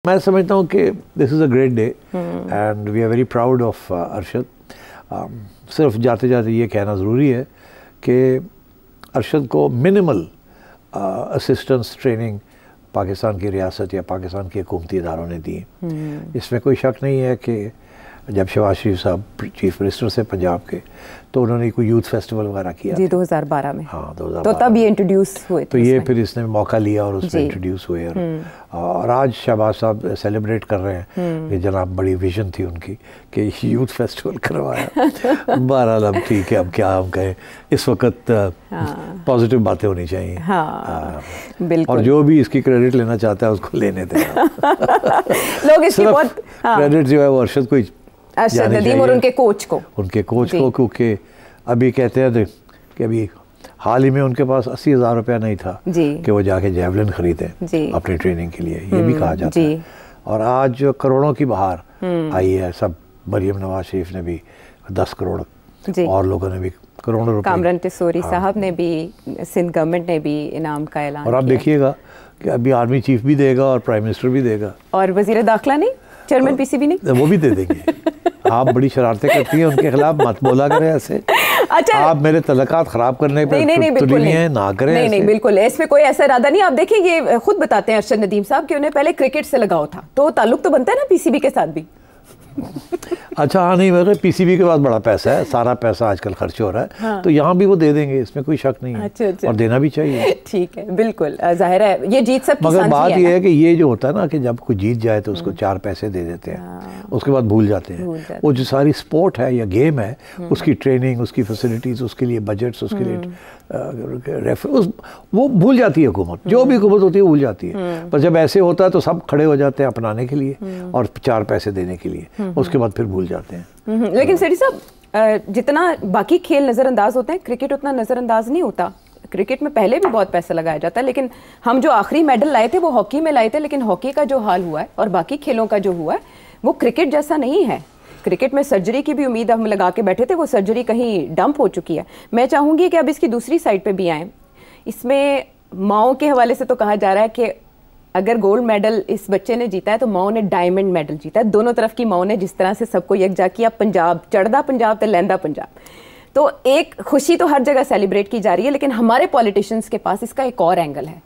मैं समझता हूँ कि this is a great day and we are very proud of Arshad. सिर्फ जाते जाते ये कहना ज़रूरी है कि अरशद को मिनिमल असिस्टेंस ट्रेनिंग पाकिस्तान की रियासत या पाकिस्तान के हुकूमती इदारों ने दी। इसमें कोई शक नहीं है कि जब शहबाज शरीफ साहब चीफ मिनिस्टर से पंजाब के, तो उन्होंने कोई यूथ फेस्टिवल वगैरह किया जी 2012 में। हाँ 2012 तो तब ये इंट्रोड्यूस हुए तो ये फिर इसने मौका लिया और उसमें इंट्रोड्यूस हुए और आज शहबाज साहब सेलिब्रेट कर रहे हैं कि जनाब बड़ी विजन थी उनकी कि यूथ फेस्टिवल करवाया। बहरहाल अब ठीक है, अब क्या हम कहें, इस वक्त पॉजिटिव बातें होनी चाहिए। बिल्कुल। और जो भी इसकी क्रेडिट लेना चाहता है उसको लेने देना। लोग इसकी बहुत क्रेडिट जो है वो अरशद को अरशद नदीम और उनके कोच को क्योंकि अभी कहते हैं कि अभी हाल ही में उनके पास 80,000 रुपया नहीं था कि वो जाके जेवलिन खरीदें अपनी ट्रेनिंग के लिए, ये भी कहा जाता है। और आज जो करोड़ों की बहार आई है, सब मरियम नवाज शरीफ ने भी 10 करोड़ और लोगों ने भी करोड़ों रुपए, कामरान तिसोरी साहब ने भी, सिंध गवर्नमेंट ने भी इनाम का ऐलान और आप देखिएगा कि अभी आर्मी चीफ भी देगा और प्राइम मिनिस्टर भी देगा और वजीर दाखिला नहीं, चेयरमैन पीसीबी नहीं, वो भी दे देंगे। आप बड़ी शरारतें करती हैं उनके खिलाफ, मत बोला करें ऐसे। अच्छा, आप मेरे तलकात खराब करने पे नहीं, ना करें। नहीं, बिल्कुल इसमें कोई ऐसा इरादा नहीं। आप देखिए ये खुद बताते हैं अरशद नदीम साहब कि उन्हें पहले क्रिकेट से लगाव था, तो ताल्लुक तो बनता है ना पीसीबी के साथ भी। अच्छा हाँ, नहीं मगर पीसीबी के पास बड़ा पैसा है, सारा पैसा आजकल खर्च हो रहा है, तो यहाँ भी वो दे देंगे, इसमें कोई शक नहीं है। अच्छा। और देना भी चाहिए। ठीक है, बिल्कुल जाहिर है ये जीत सबकी मगर बात ये है कि ये जो होता है ना कि जब कोई जीत जाए तो उसको 4 पैसे दे देते हैं, उसके बाद भूल जाते हैं। वो जो सारी स्पोर्ट है या गेम है, उसकी ट्रेनिंग, उसकी फैसिलिटीज़, उसके लिए बजट्स, उसके लिए वो भूल जाती है हुकूमत। जो भी हुकूमत होती है वो भूल जाती है। पर जब ऐसे होता है तो सब खड़े हो जाते हैं अपनाने के लिए और 4 पैसे देने के लिए, उसके बाद फिर भूल जाते हैं। लेकिन सेठी साहब, जितना बाकी खेल नज़रअंदाज होते हैं, क्रिकेट उतना नज़रअंदाज नहीं होता। क्रिकेट में पहले भी बहुत पैसा लगाया जाता है, लेकिन हम जो आखिरी मेडल लाए थे वो हॉकी में लाए थे, लेकिन हॉकी का जो हाल हुआ है और बाकी खेलों का जो हुआ है वो क्रिकेट जैसा नहीं है। क्रिकेट में सर्जरी की भी उम्मीद हम लगा के बैठे थे, वो सर्जरी कहीं डंप हो चुकी है। मैं चाहूँगी कि अब इसकी दूसरी साइड पे भी आएँ। इसमें माओ के हवाले से तो कहा जा रहा है कि अगर गोल्ड मेडल इस बच्चे ने जीता है तो माओ ने डायमंड मेडल जीता है। दोनों तरफ की माओ ने जिस तरह से सबको यकजा किया, पंजाब चढ़दा पंजाब तो लहंदा पंजाब, तो एक खुशी तो हर जगह सेलिब्रेट की जा रही है। लेकिन हमारे पॉलिटिशियंस के पास इसका एक और एंगल है।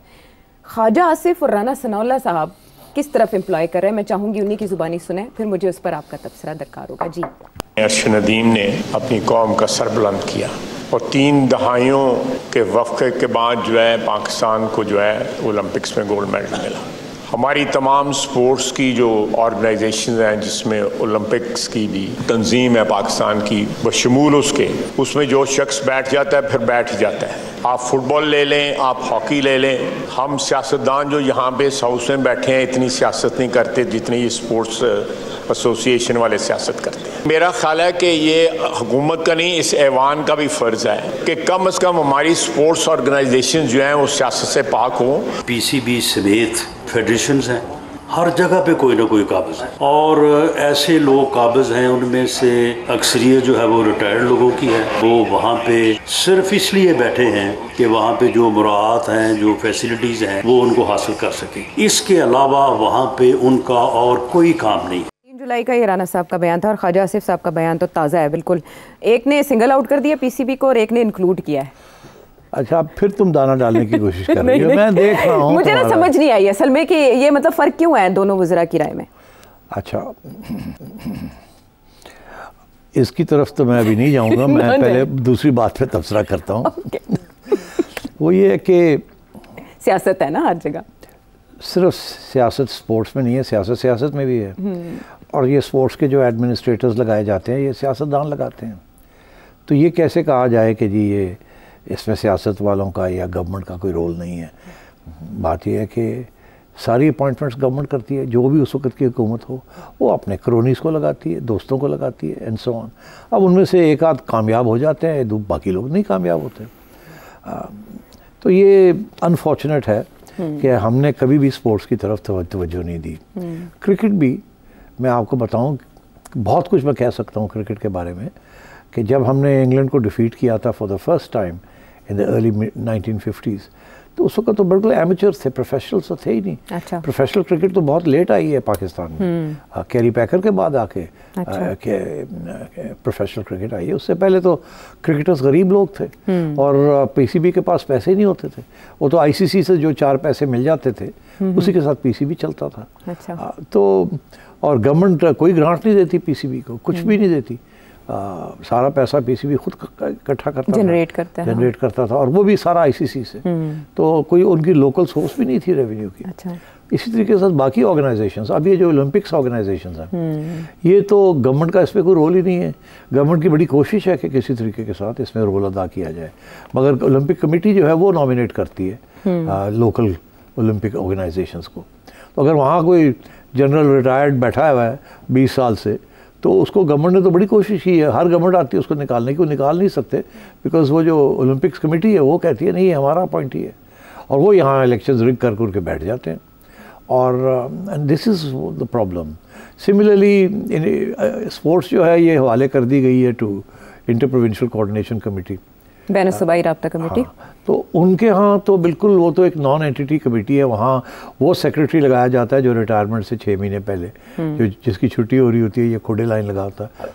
ख्वाजा आसिफ और राना सनाउल्लाह साहब किस तरफ एम्प्लॉय कर रहे हैं, मैं चाहूँगी उन्हीं की ज़ुबानी सुने, फिर मुझे उस पर आपका तबसरा दरकार होगा। जी, अरशद नदीम ने अपनी कौम का सर बुलंद किया और 3 दहाइयों के वक़्फ़े के बाद जो है पाकिस्तान को जो है ओलंपिक्स में गोल्ड मेडल मिला। हमारी तमाम स्पोर्ट्स की जो ऑर्गेनाइजेशन हैं, जिसमें ओलंपिक्स की भी तंजीम है पाकिस्तान की, बशमूल उसमें जो शख्स बैठ जाता है फिर बैठ जाता है। आप फुटबॉल ले लें, आप हॉकी ले लें, हम सियासतदान जो यहाँ पे हाउस में बैठे हैं इतनी सियासत नहीं करते जितनी ये स्पोर्ट्स एसोसिएशन वाले सियासत करते हैं। मेरा ख्याल है कि ये हुकूमत का नहीं, इस ऐवान का भी फ़र्ज़ है कि कम से कम हमारी स्पोर्ट्स ऑर्गेनाइजेशन जो हैं वो सियासत से पाक हों। पीसीबी समेत फेडरेशंस हैं, हर जगह पे कोई ना कोई काबिज़ है और ऐसे लोग काबिज़ हैं, उनमें से अक्सरियत जो है वो रिटायर्ड लोगों की है। वो वहाँ पे सिर्फ इसलिए बैठे हैं कि वहाँ पे जो मुराद हैं, जो फैसिलिटीज़ हैं वो उनको हासिल कर सकें। इसके अलावा वहाँ पे उनका और कोई काम नहीं। 3 जुलाई का ये राना साहब का बयान था और ख्वाजा आसिफ साहब का बयान तो ताज़ा है बिल्कुल। एक ने सिंगल आउट कर दिया पीसीबी को और एक ने इंक्लूड किया है। अच्छा, फिर तुम दाना डालने की कोशिश कर रही हो। मैं देख रहा हूँ, मुझे ना समझ नहीं आई असल में कि ये मतलब फ़र्क क्यों है दोनों वज़रा की राय में। अच्छा, इसकी तरफ तो मैं अभी नहीं जाऊँगा। मैं पहले दूसरी बात पे तबसरा करता हूँ। वो ये है कि सियासत है ना हर जगह, सिर्फ सियासत स्पोर्ट्स में नहीं है, सियासत में भी है। और ये स्पोर्ट्स के जो एडमिनिस्ट्रेटर्स लगाए जाते हैं ये सियासतदान लगाते हैं। तो ये कैसे कहा जाए कि जी ये इसमें सियासत वालों का या गवर्नमेंट का कोई रोल नहीं है। बात यह है कि सारी अपॉइंटमेंट्स गवर्नमेंट करती है, जो भी उस वक्त की हुकूमत हो वो अपने क्रोनीस को लगाती है, दोस्तों को लगाती है, एंड सो ऑन। अब उनमें से एक आध कामयाब हो जाते हैं, बाकी लोग नहीं कामयाब होते। तो ये अनफॉर्चुनेट है कि हमने कभी भी स्पोर्ट्स की तरफ तवज्जो नहीं दी। क्रिकेट भी, मैं आपको बताऊँ, बहुत कुछ मैं कह सकता हूँ क्रिकेट के बारे में, कि जब हमने इंग्लैंड को डिफीट किया था for the first time in the early 1950s, तो उस वक्त तो बिल्कुल एमेचर्स थे, प्रोफेशनल्स तो थे ही नहीं। अच्छा। प्रोफेशनल क्रिकेट तो बहुत लेट आई है पाकिस्तान में, कैरी पैकर के बाद आके प्रोफेशनल क्रिकेट आई है। उससे पहले तो क्रिकेटर्स गरीब लोग थे और पीसीबी के पास पैसे ही नहीं होते थे। वो तो आईसीसी से जो 4 पैसे मिल जाते थे उसी के साथ पीसीबी चलता था। अच्छा। तो और गवर्नमेंट कोई ग्रांट नहीं देती पीसीबी को, कुछ भी नहीं देती। सारा पैसा पीसीबी खुद इकट्ठा करता जनरेट करता था और वो भी सारा आईसीसी से। तो कोई उनकी लोकल सोर्स भी नहीं थी रेवेन्यू की। अच्छा। इसी तरीके के साथ बाकी ऑर्गेनाइजेशंस, अब ये जो ओलंपिक्स ऑर्गेनाइजेशंस हैं, ये तो गवर्नमेंट का इसमें कोई रोल ही नहीं है। गवर्नमेंट की बड़ी कोशिश है कि किसी तरीके के साथ इसमें रोल अदा किया जाए, मगर ओलंपिक कमेटी जो है वो नॉमिनेट करती है लोकल ओलंपिक ऑर्गेनाइजेशंस को। तो अगर वहाँ कोई जनरल रिटायर्ड बैठा हुआ है 20 साल से, तो उसको गवर्नमेंट ने तो बड़ी कोशिश की है, हर गवर्नमेंट आती है उसको निकालने की, वो निकाल नहीं सकते बिकॉज वो जो ओलंपिक्स कमेटी है वो कहती है नहीं हमारा अपॉइंटी है, और वो यहाँ इलेक्शंस रिग कर के बैठ जाते हैं। और this is the problem. Similarly sports जो है ये हवाले कर दी गई है to inter provincial coordination committee, बैन सूबाई राब्ता कमेटी। हाँ, तो उनके यहाँ तो बिल्कुल वो तो एक नॉन एंटिटी कमेटी है। वहाँ वो सेक्रेटरी लगाया जाता है जो रिटायरमेंट से 6 महीने पहले, जो जिसकी छुट्टी हो रही होती है, ये खुदे लाइन लगाता है,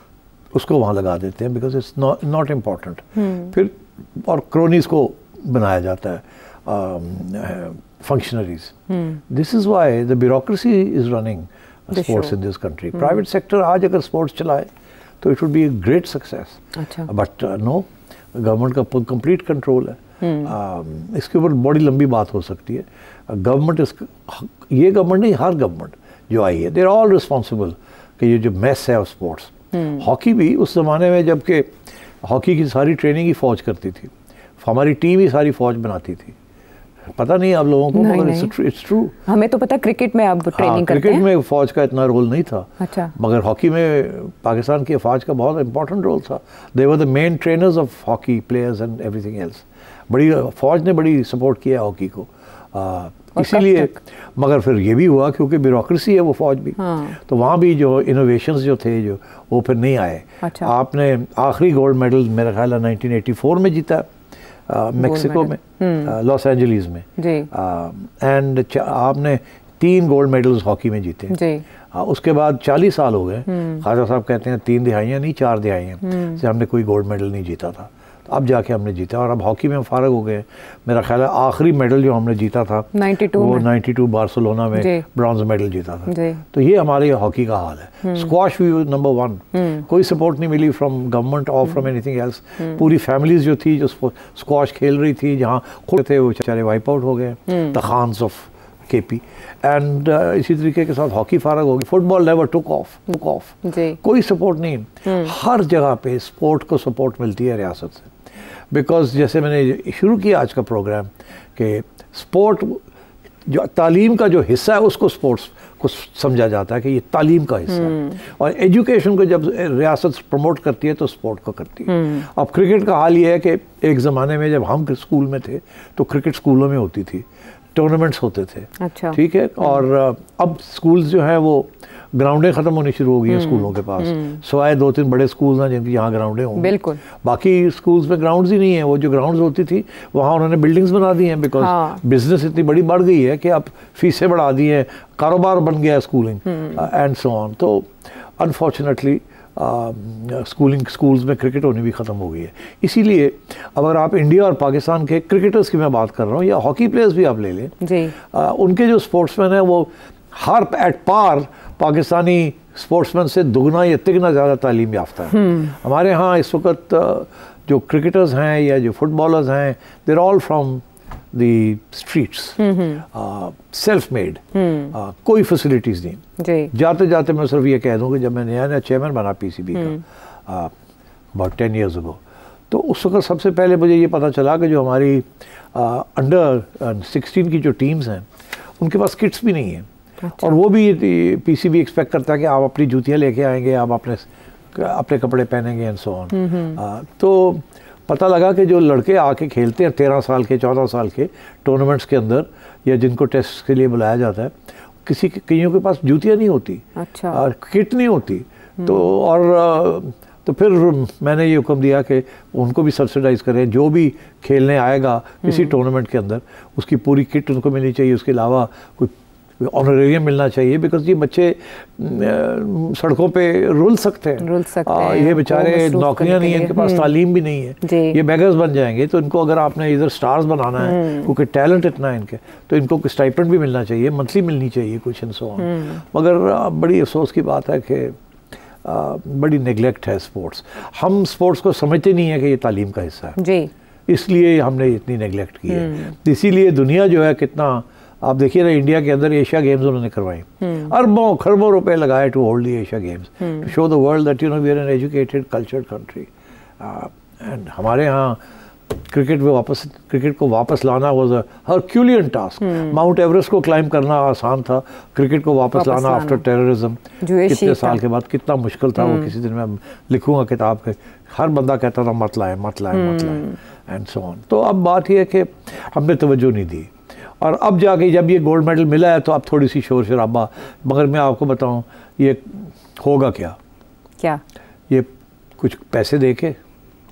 उसको वहाँ लगा देते हैं बिकॉज इट्स नॉट इम्पॉर्टेंट। फिर और क्रोनीज को बनाया जाता है functionaries. This is why the bureaucracy is running sports in this country. Private sector आज अगर स्पोर्ट्स चलाए तो it would be a great success, but no, government का कंप्लीट कंट्रोल है। इसके ऊपर बड़ी लंबी बात हो सकती है। गवर्नमेंट ये गवर्नमेंट नहीं, हर गवर्नमेंट जो आई है दे आर ऑल रिस्पॉन्सिबल कि ये जो मैस है स्पोर्ट्स। हॉकी भी उस ज़माने में जबकि हॉकी की सारी ट्रेनिंग ही फ़ौज करती थी, हमारी टीम ही सारी फ़ौज बनाती थी। पता नहीं आप लोगों को, मगर इट्स ट्रू। हमें तो पता क्रिकेट में आप ट्रेनिंग करते हैं। क्रिकेट में फ़ौज का इतना रोल नहीं था। अच्छा। मगर हॉकी में पाकिस्तान की फ़ौज का बहुत इंपॉर्टेंट रोल था। They were the main trainers of hockey players and everything else. बड़ी फ़ौज ने बड़ी सपोर्ट किया हॉकी को, इसीलिए। मगर फिर ये भी हुआ क्योंकि ब्यूरोक्रेसी है वो फ़ौज भी। तो वहाँ भी जो इनोवेशंस जो थे जो वो फिर नहीं आए। अच्छा। आपने आखिरी गोल्ड मेडल मेरा ख्याल है 1984 में जीता, मेक्सिको में, लॉस एंजलिस में जी। एंड आपने 3 गोल्ड मेडल्स हॉकी में जीते जी। उसके बाद 40 साल हो गए, ख्वाजा साहब कहते हैं 3 दिहाइयाँ नहीं 4 दिहाइयाँ से हमने कोई गोल्ड मेडल नहीं जीता था। तो अब जाके हमने जीता और अब हॉकी में हम फारग हो गए। मेरा ख्याल है आखिरी मेडल जो हमने जीता था 92 बार्सिलोना में ब्रॉन्ज मेडल जीता था। तो ये हमारे हॉकी का हाल है। स्क्वाश भी नंबर 1, कोई सपोर्ट नहीं मिली फ्रॉम गवर्नमेंट और फ्रॉम एनीथिंग एल्स। पूरी फैमिलीज जो थी जो स्क्वाश खेल रही थी, जहाँ खुद थे वो बेचारे वाइप आउट हो गए, the Khans of KP. And इसी तरीके के साथ हॉकी फारग होगी। फुटबॉल नेवर टुक ऑफ कोई सपोर्ट नहीं। हर जगह पे स्पोर्ट को सपोर्ट मिलती है रियासत से, बिकॉज जैसे मैंने शुरू किया आज का प्रोग्राम कि स्पोर्ट जो तालीम का जो हिस्सा है उसको स्पोर्ट्स को समझा जाता है कि ये तालीम का हिस्सा है, और एजुकेशन को जब रियासत प्रमोट करती है तो स्पोर्ट को करती है। अब क्रिकेट का हाल ये है कि एक ज़माने में जब हम स्कूल में थे तो क्रिकेट स्कूलों में होती थी, टूर्नामेंट्स होते थे। अच्छा। ठीक है। और अब स्कूल्स जो हैं वो ग्राउंडें ख़त्म होनी शुरू हो गई हैं स्कूलों के पास, सिवाय 2-3 बड़े स्कूल्स हैं जिनकी यहाँ ग्राउंडें होंगी। बिल्कुल। बाकी स्कूल्स में ग्राउंड्स ही नहीं है। वो जो ग्राउंड्स होती थी वहाँ उन्होंने बिल्डिंग्स बना दी हैं, बिकॉज बिजनेस इतनी बड़ी बढ़ गई है कि अब फीसें बढ़ा दी हैं, कारोबार बन गया है स्कूलिंग एंड सो ऑन। तो अनफॉर्चुनेटली स्कूल्स में क्रिकेट होनी भी ख़त्म हो गई है। इसीलिए अगर आप इंडिया और पाकिस्तान के क्रिकेटर्स की मैं बात कर रहा हूँ, या हॉकी प्लेयर्स भी आप ले लें जी, उनके जो स्पोर्ट्समैन हैं वो हर एट पार पाकिस्तानी स्पोर्ट्समैन से दुगना या तिगना ज़्यादा तालीम याफ्ता है। हमारे यहाँ इस वक्त जो क्रिकेटर्स हैं या जो फुटबॉलर्स हैं, they're all from the streets, self made, कोई फैसिलिटीज़ नहीं। जाते जाते मैं सिर्फ ये कह दूँ कि जब मैं नया चेयरमैन बना पीसीबी का अबाउट 10 years ago, तो उस वक्त सबसे पहले मुझे ये पता चला कि जो हमारी अंडर 16 की जो टीम्स हैं उनके पास किट्स भी नहीं है। अच्छा। और वो भी पीसीबी एक्सपेक्ट करता है कि आप अपनी जूतियाँ लेके आएंगे, आप अपने कपड़े पहनेंगे एंड सो ऑन। तो पता लगा कि जो लड़के आके खेलते हैं 13 साल के 14 साल के टूर्नामेंट्स के अंदर, या जिनको टेस्ट के लिए बुलाया जाता है, कईयों के पास जूतियाँ नहीं होती। अच्छा। और किट नहीं होती। तो तो फिर मैंने ये हुक्म दिया कि उनको भी सब्सिडाइज़ करें, जो भी खेलने आएगा किसी टूर्नामेंट के अंदर उसकी पूरी किट उनको मिलनी चाहिए, उसके अलावा कोई ऑनरेरियम मिलना चाहिए, बिकॉज ये बच्चे सड़कों पे रुल सकते हैं, ये बेचारे नौकरियां नहीं है इनके पास, तालीम भी नहीं है, ये बेगर्स बन जाएंगे। तो इनको अगर आपने इधर स्टार्स बनाना है, क्योंकि टैलेंट इतना है इनके, तो इनको स्टाइपेंड भी मिलना चाहिए, मंथली मिलनी चाहिए कुछ इन सो ऑन। मगर बड़ी अफसोस की बात है कि बड़ी नेगलेक्ट है स्पोर्ट्स। हम स्पोर्ट्स को समझते नहीं है कि ये तालीम का हिस्सा है जी, इसलिए हमने इतनी नेगलेक्ट की है। इसीलिए दुनिया जो है कितना, आप देखिए ना, इंडिया के अंदर एशिया गेम्स उन्होंने करवाई, अरबों खरबों रुपए लगाए to hold the Asia games, to show the world that you know we are an educated cultured country. And हमारे यहाँ क्रिकेट को वापस लाना was a Herculean task. Mount Everest को क्लाइंब करना आसान था, क्रिकेट को वापस लाना आफ्टर टेररिज्म कितने साल के बाद कितना मुश्किल था। वो किसी दिन मैं लिखूंगा किताब के, हर बंदा कहता था मत लाए मत लाए मत लाए एंड सो ऑन। तो अब बात यह है कि हमने तवज्जो नहीं दी, और अब जाके जब ये गोल्ड मेडल मिला है तो अब थोड़ी सी शोर शराबा। मगर मैं आपको बताऊं ये होगा क्या, ये कुछ पैसे दे के,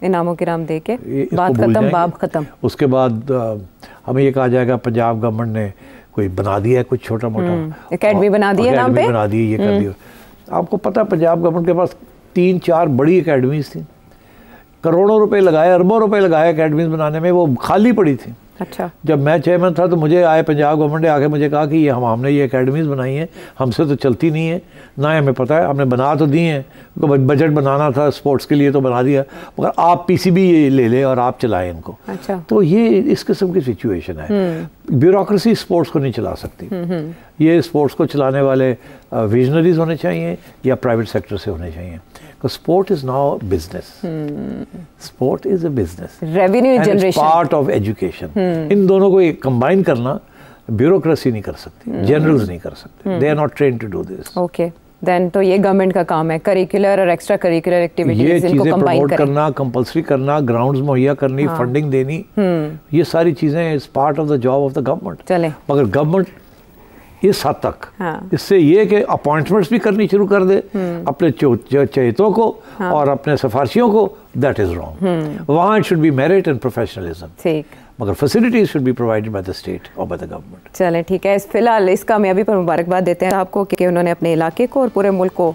इनामों के नाम दे के बात खत्म, बाब खत्म। उसके बाद हमें ये कहा जाएगा पंजाब गवर्नमेंट ने कोई बना दिया है कुछ छोटा मोटा एकेडमी बना दी है, नाम पे बना दी, ये कर दिया। आपको पता है पंजाब गवर्नमेंट के पास 3-4 बड़ी एकेडमीज थी, करोड़ों रुपए लगाए, अरबों रुपए लगाए एकेडमीज बनाने में, वो खाली पड़ी थी। अच्छा, जब मैं चेयरमैन था तो मुझे आए पंजाब गवर्नमेंट ने आके मुझे कहा कि ये हमने ये एकेडमीज बनाई हैं, हमसे तो चलती नहीं है, ना हमें पता है, हमने बना तो दी हैं, बजट बनाना था स्पोर्ट्स के लिए तो बना दिया, मगर आप पीसीबी ये ले ले और आप चलाएं इनको। अच्छा, तो ये इस किस्म की सिचुएशन है। ब्यूरोक्रेसी स्पोर्ट्स को नहीं चला सकती, ये स्पोर्ट्स को चलाने वाले विजनरीज होने चाहिए या प्राइवेट सेक्टर से होने चाहिए। Sport is now a business. Sport is a business. Revenue generation. And it's part of education. इन दोनों को एक combine करना ब्यूरोक्रेसी नहीं कर सकती, जनरल्स नहीं कर सकते। They are not trained to do this. Okay. Then तो ये गवर्नमेंट का काम है, करिकुलर और एक्स्ट्रा करिकुलर एक्टिविटीज इनको कंबाइन करना, कंपल्सरी करना, ग्राउंड्स मुहैया करनी, फंडिंग देनी, ये सारी चीजें is part of the job of the government. चले, मगर गवर्नमेंट इस हद तक, इससे ये कि अपॉइंटमेंट्स भी करनी शुरू कर दे अपने चहेतों को और अपने सिफारशियों को, दैट इज रॉन्ग। वहाँ it should be merit and professionalism, ठीक, मगर facilities should be provided by the state और बाय द गवर्नमेंट। चलें, ठीक है। फिलहाल इस कामयाबी पर मुबारकबाद देते हैं आपको कि उन्होंने अपने इलाके को और पूरे मुल्क को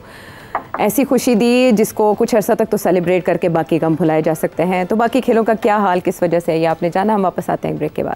ऐसी खुशी दी जिसको कुछ अर्सा तक तो सेलिब्रेट करके बाकी गम भुलाए जा सकते हैं। तो बाकी खेलों का क्या हाल किस वजह से है ये आपने जाना। हम वापस आते हैं ब्रेक के बाद।